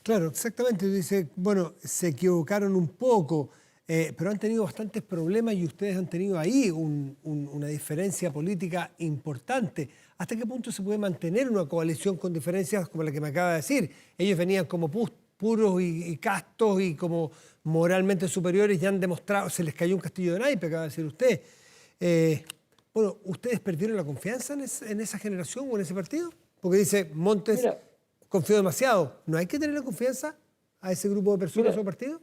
Claro, exactamente. Dice, bueno, se equivocaron un poco. pero han tenido bastantes problemas y ustedes han tenido ahí una diferencia política importante. ¿Hasta qué punto se puede mantener una coalición con diferencias como la que me acaba de decir? Ellos venían como puros y castos y como moralmente superiores y han demostrado, se les cayó un castillo de naipes, acaba de decir usted. Bueno, ¿ustedes perdieron la confianza en esa generación o en ese partido? Porque dice Montes, Mira, confió demasiado. ¿No hay que tener la confianza a ese grupo de personas mira, o partido?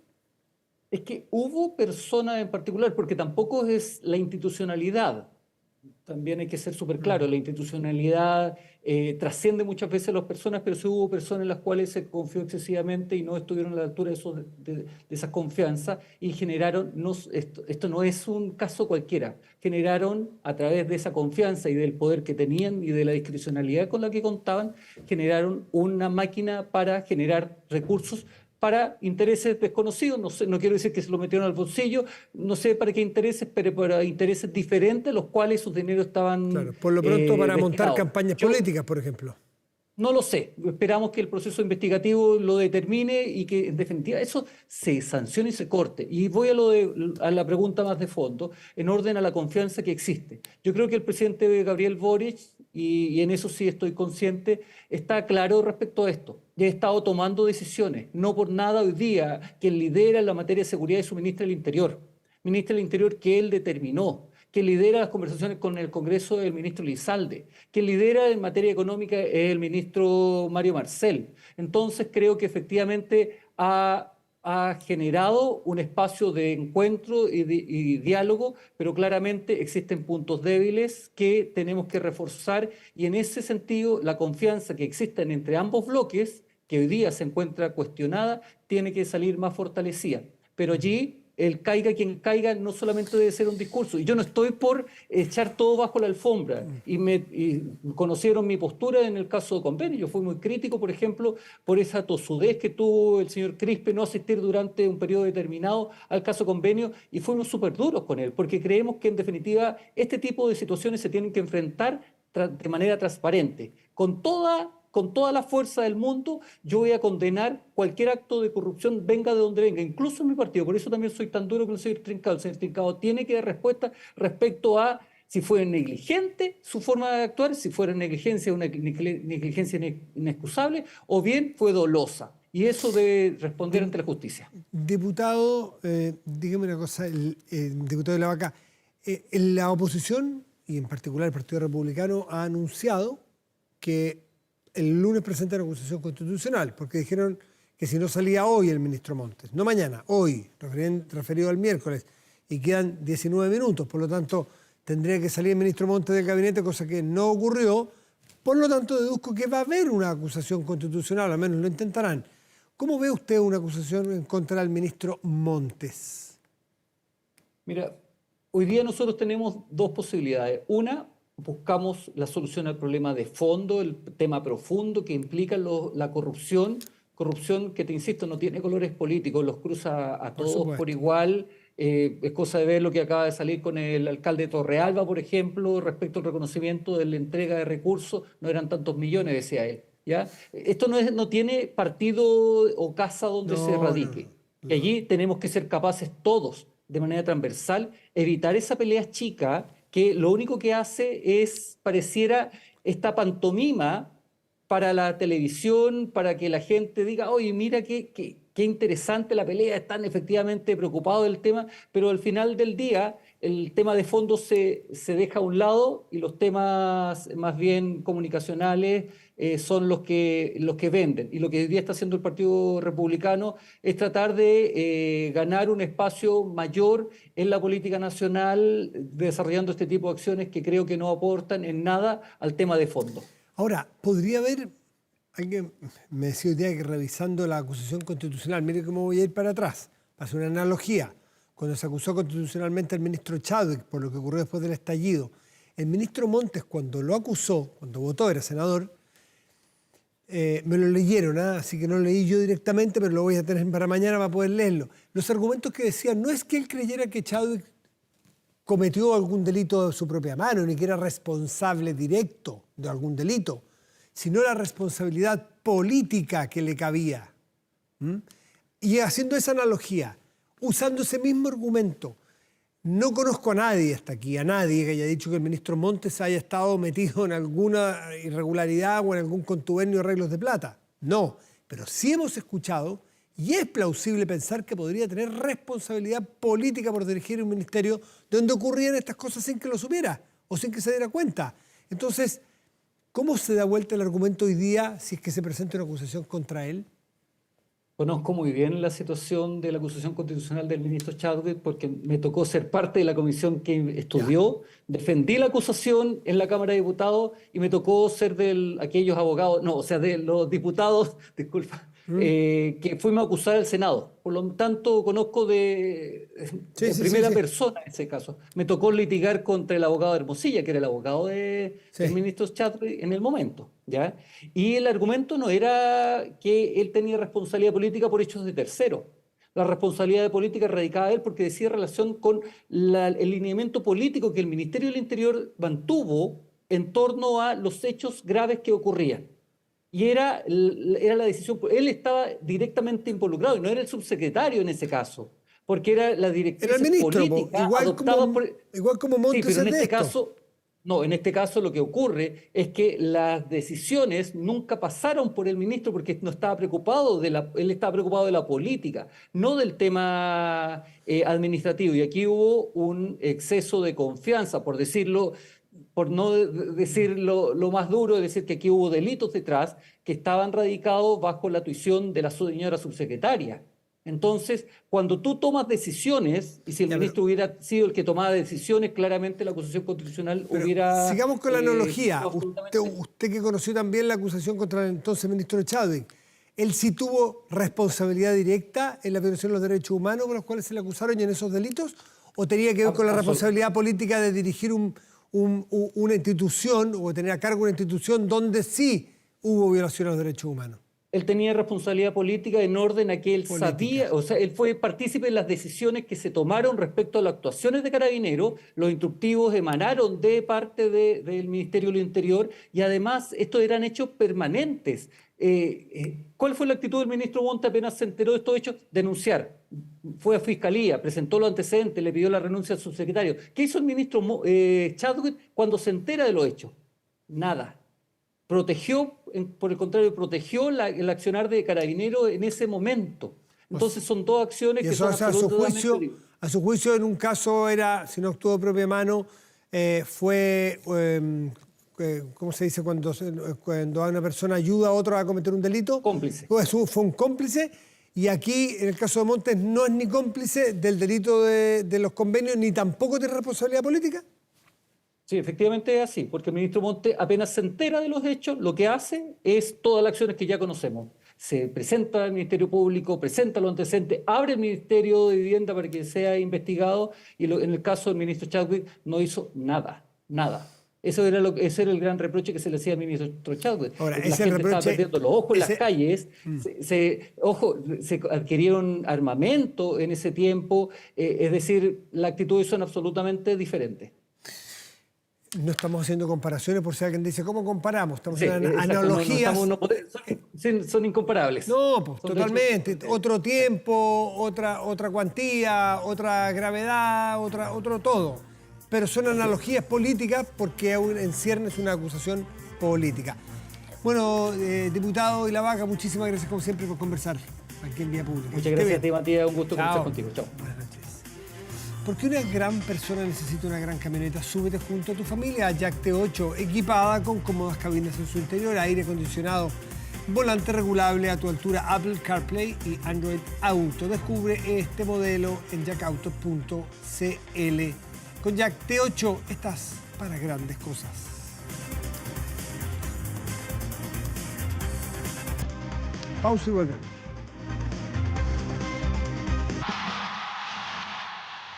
es que hubo personas en particular, porque tampoco es la institucionalidad. También hay que ser súper claro, la institucionalidad trasciende muchas veces las personas, pero sí hubo personas en las cuales se confió excesivamente y no estuvieron a la altura de esa confianza y generaron, esto no es un caso cualquiera, generaron a través de esa confianza y del poder que tenían y de la discrecionalidad con la que contaban, generaron una máquina para generar recursos para intereses desconocidos, no sé, no quiero decir que se lo metieron al bolsillo, no sé para qué intereses, pero para intereses diferentes, los cuales sus dineros estaban Claro, por lo pronto para montar destinados. campañas políticas, por ejemplo. No lo sé, esperamos que el proceso investigativo lo determine y que en definitiva eso se sancione y se corte. Y voy a la pregunta más de fondo, en orden a la confianza que existe. Yo creo que el presidente Gabriel Boric, y en eso sí estoy consciente, está claro respecto a esto. Ya ha estado tomando decisiones, no por nada hoy día, quien lidera en la materia de seguridad es su ministra del Interior. Ministra del Interior que él determinó, que lidera las conversaciones con el Congreso el ministro Lizalde, que lidera en materia económica el ministro Mario Marcel. Entonces creo que efectivamente ha generado un espacio de encuentro y diálogo, pero claramente existen puntos débiles que tenemos que reforzar y en ese sentido la confianza que existe entre ambos bloques, que hoy día se encuentra cuestionada, tiene que salir más fortalecida. Pero allí el caiga quien caiga no solamente debe ser un discurso. Y yo no estoy por echar todo bajo la alfombra. Y conocieron mi postura en el caso de Convenio. Yo fui muy crítico, por ejemplo, por esa tosudez que tuvo el señor Crispe no asistir durante un periodo determinado al caso Convenio y fuimos súper duros con él, porque creemos que en definitiva este tipo de situaciones se tienen que enfrentar de manera transparente, con toda la fuerza del mundo. Yo voy a condenar cualquier acto de corrupción, venga de donde venga, incluso en mi partido. Por eso también soy tan duro con el señor Trincado. El señor Trincado tiene que dar respuesta respecto a si fue negligente su forma de actuar, si fuera negligencia, una negligencia inexcusable, o bien fue dolosa. Y eso debe responder ante la justicia. Diputado, dígame una cosa, el diputado de la Vaca, la oposición, y en particular el Partido Republicano, ha anunciado que el lunes presenta una acusación constitucional, porque dijeron que si no salía hoy el ministro Montes, no mañana, hoy, referido al miércoles, y quedan 19 minutos, por lo tanto tendría que salir el ministro Montes del gabinete, cosa que no ocurrió, por lo tanto deduzco que va a haber una acusación constitucional, al menos lo intentarán. ¿Cómo ve usted una acusación en contra del ministro Montes? Mira, hoy día nosotros tenemos dos posibilidades. Una, buscamos la solución al problema de fondo, el tema profundo que implica la corrupción que, te insisto, no tiene colores políticos, los cruza a todos por igual. Es cosa de ver lo que acaba de salir con el alcalde de Torrealba, por ejemplo, respecto al reconocimiento de la entrega de recursos, no eran tantos millones, decía él. ¿Ya? Esto no tiene partido o casa donde se radique. Y allí tenemos que ser capaces todos, de manera transversal, evitar esa pelea chica que lo único que hace es, pareciera, esta pantomima para la televisión, para que la gente diga, oye, mira qué interesante la pelea, están efectivamente preocupados del tema, pero al final del día el tema de fondo se deja a un lado y los temas más bien comunicacionales son los que venden. Y lo que hoy día está haciendo el Partido Republicano es tratar de ganar un espacio mayor en la política nacional, desarrollando este tipo de acciones que creo que no aportan en nada al tema de fondo. Ahora, podría haber, alguien me decía hoy día que revisando la acusación constitucional, mire cómo voy a ir para atrás, para hacer una analogía. Cuando se acusó constitucionalmente al ministro Chadwick por lo que ocurrió después del estallido, el ministro Montes, cuando lo acusó, cuando votó, era senador, me lo leyeron, así que no lo leí yo directamente, pero lo voy a tener para mañana para poder leerlo. Los argumentos que decían no es que él creyera que Chadwick cometió algún delito de su propia mano, ni que era responsable directo de algún delito, sino la responsabilidad política que le cabía. Y haciendo esa analogía, usando ese mismo argumento. No conozco a nadie hasta aquí, a nadie que haya dicho que el ministro Montes haya estado metido en alguna irregularidad o en algún contubernio de arreglos de plata. No, pero sí hemos escuchado y es plausible pensar que podría tener responsabilidad política por dirigir un ministerio donde ocurrían estas cosas sin que lo supiera o sin que se diera cuenta. Entonces, ¿cómo se da vuelta el argumento hoy día si es que se presenta una acusación contra él? Conozco muy bien la situación de la acusación constitucional del ministro Chadwick porque me tocó ser parte de la comisión que estudió, defendí la acusación en la Cámara de Diputados y me tocó ser de aquellos abogados, no, o sea, de los diputados, disculpa, que fuimos a acusar al Senado. Por lo tanto, conozco de primera persona ese caso. Me tocó litigar contra el abogado de Hermosilla, que era el abogado del ministro Chadwick en el momento, ¿ya? Y el argumento no era que él tenía responsabilidad política por hechos de tercero. La responsabilidad de política radicaba él porque decía relación con el lineamiento político que el Ministerio del Interior mantuvo en torno a los hechos graves que ocurrían. Y era la decisión, él estaba directamente involucrado y no era el subsecretario en ese caso, porque era la directriz política adoptada por... Igual como Montes. Sí, pero en este caso... No, en este caso lo que ocurre es que las decisiones nunca pasaron por el ministro porque no estaba preocupado él estaba preocupado de la política, no del tema administrativo. Y aquí hubo un exceso de confianza, por decirlo, por no decir lo más duro, es decir, que aquí hubo delitos detrás que estaban radicados bajo la tuición de la señora subsecretaria. Entonces, cuando tú tomas decisiones, y si el ministro hubiera sido el que tomaba decisiones, claramente la acusación constitucional hubiera... Sigamos con la analogía. Usted que conoció también la acusación contra el entonces ministro Chadwick, ¿él sí tuvo responsabilidad directa en la violación de los derechos humanos por los cuales se le acusaron y en esos delitos? ¿O tenía que ver con la responsabilidad política de dirigir una institución o tener a cargo una institución donde sí hubo violación a los derechos humanos? Él tenía responsabilidad política en orden a que él sabía, o sea, él fue partícipe en las decisiones que se tomaron respecto a las actuaciones de Carabineros, los instructivos emanaron de parte del Ministerio del Interior y además estos eran hechos permanentes. ¿Cuál fue la actitud del ministro Montes apenas se enteró de estos hechos? Denunciar. Fue a Fiscalía, presentó los antecedentes, le pidió la renuncia al subsecretario. ¿Qué hizo el ministro Chadwick cuando se entera de los hechos? Nada. Protegió, por el contrario, protegió el accionar de Carabineros en ese momento. Entonces son dos acciones que son absolutamente... A su juicio, en un caso era, si no actuó de propia mano, fue, ¿cómo se dice? Cuando una persona ayuda a otro a cometer un delito. Cómplice. Pues fue un cómplice. Y aquí, en el caso de Montes, no es ni cómplice del delito de los convenios, ni tampoco tiene responsabilidad política. Sí, efectivamente es así, porque el ministro Montes apenas se entera de los hechos, lo que hace es todas las acciones que ya conocemos. Se presenta al Ministerio Público, presenta los antecedentes, abre el Ministerio de Vivienda para que sea investigado y en el caso del ministro Chadwick no hizo nada, nada. Ese era el gran reproche que se le hacía al ministro Chadwick. Ahora, la gente estaba perdiendo los ojos en las calles, se adquirieron armamento en ese tiempo, es decir, las actitudes son absolutamente diferentes. No estamos haciendo comparaciones por si alguien dice, ¿cómo comparamos? Estamos haciendo analogías. Son incomparables. No, pues totalmente. Otro tiempo, otra cuantía, otra gravedad, otro todo. Pero son analogías políticas porque en ciernes es una acusación política. Bueno, diputado Isla Vaca, muchísimas gracias como siempre por conversar aquí en Vía Pública. Muchas gracias a ti, Matías. Un gusto conversar contigo. Chao. Buenas noches. Porque una gran persona necesita una gran camioneta, súbete junto a tu familia a Jack T8, equipada con cómodas cabinas en su interior, aire acondicionado, volante regulable a tu altura, Apple CarPlay y Android Auto. Descubre este modelo en jackauto.cl. Con Jack T8 estás para grandes cosas. Pausa y volvemos.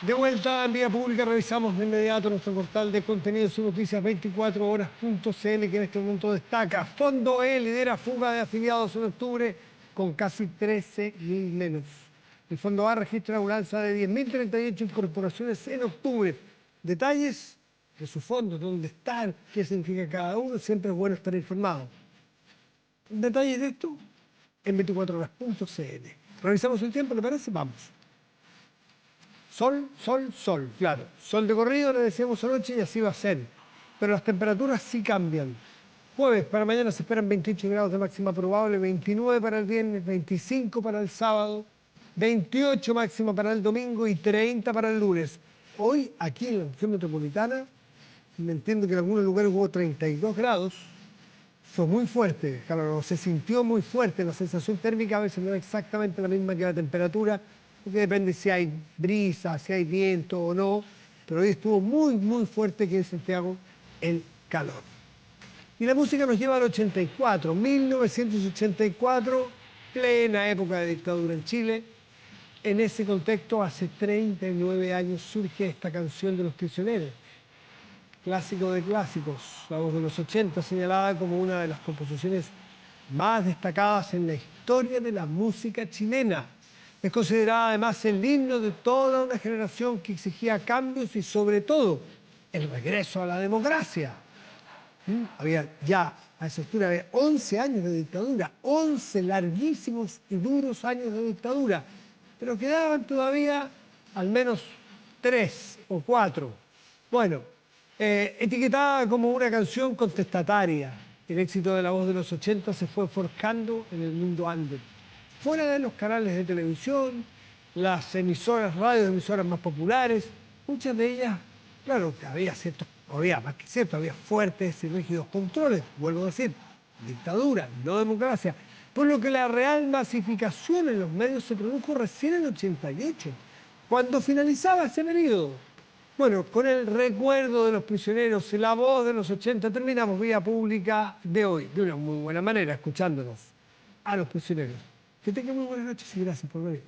De vuelta en Vía Pública, revisamos de inmediato nuestro portal de contenidos y noticias 24horas.cl, que en este momento destaca. Fondo E lidera fuga de afiliados en octubre con casi 13.000 menos. El Fondo A registra una alza de 10.038 incorporaciones en octubre. Detalles de sus fondos, dónde están, qué significa cada uno, siempre es bueno estar informado. Detalles de esto en 24horas.cl. Revisamos el tiempo, ¿le parece? Vamos. Sol, sol, sol, claro. Sol de corrido le decíamos anoche y así va a ser. Pero las temperaturas sí cambian. Jueves para mañana se esperan 28 grados de máxima probable, 29 para el viernes, 25 para el sábado, 28 máxima para el domingo y 30 para el lunes. Hoy aquí en la región metropolitana, me entiendo que en algunos lugares hubo 32 grados. Fue muy fuerte, claro, se sintió muy fuerte. La sensación térmica a veces no es exactamente la misma que la temperatura, porque depende si hay brisa, si hay viento o no. Pero hoy estuvo muy, muy fuerte aquí en Santiago el calor. Y la música nos lleva al 84, 1984, plena época de dictadura en Chile. En ese contexto, hace 39 años surge esta canción de Los Prisioneros, clásico de clásicos, la voz de los 80, señalada como una de las composiciones más destacadas en la historia de la música chilena. Es considerada además el himno de toda una generación que exigía cambios y sobre todo el regreso a la democracia. Había ya, a esa altura, había 11 años de dictadura, 11 larguísimos y duros años de dictadura, pero quedaban todavía al menos 3 o 4. Bueno, etiquetada como una canción contestataria, el éxito de la voz de los 80 se fue forjando en el mundo under. Fuera de los canales de televisión, las emisoras, radioemisoras más populares, muchas de ellas, claro, que había más que cierto, había fuertes y rígidos controles, vuelvo a decir, dictadura, no democracia, por lo que la real masificación en los medios se produjo recién en el 88, cuando finalizaba ese periodo. Bueno, con el recuerdo de Los Prisioneros y la voz de los 80 terminamos Vía Pública de hoy, de una muy buena manera, escuchándonos a Los Prisioneros. Que tengan muy buenas noches y gracias por venir.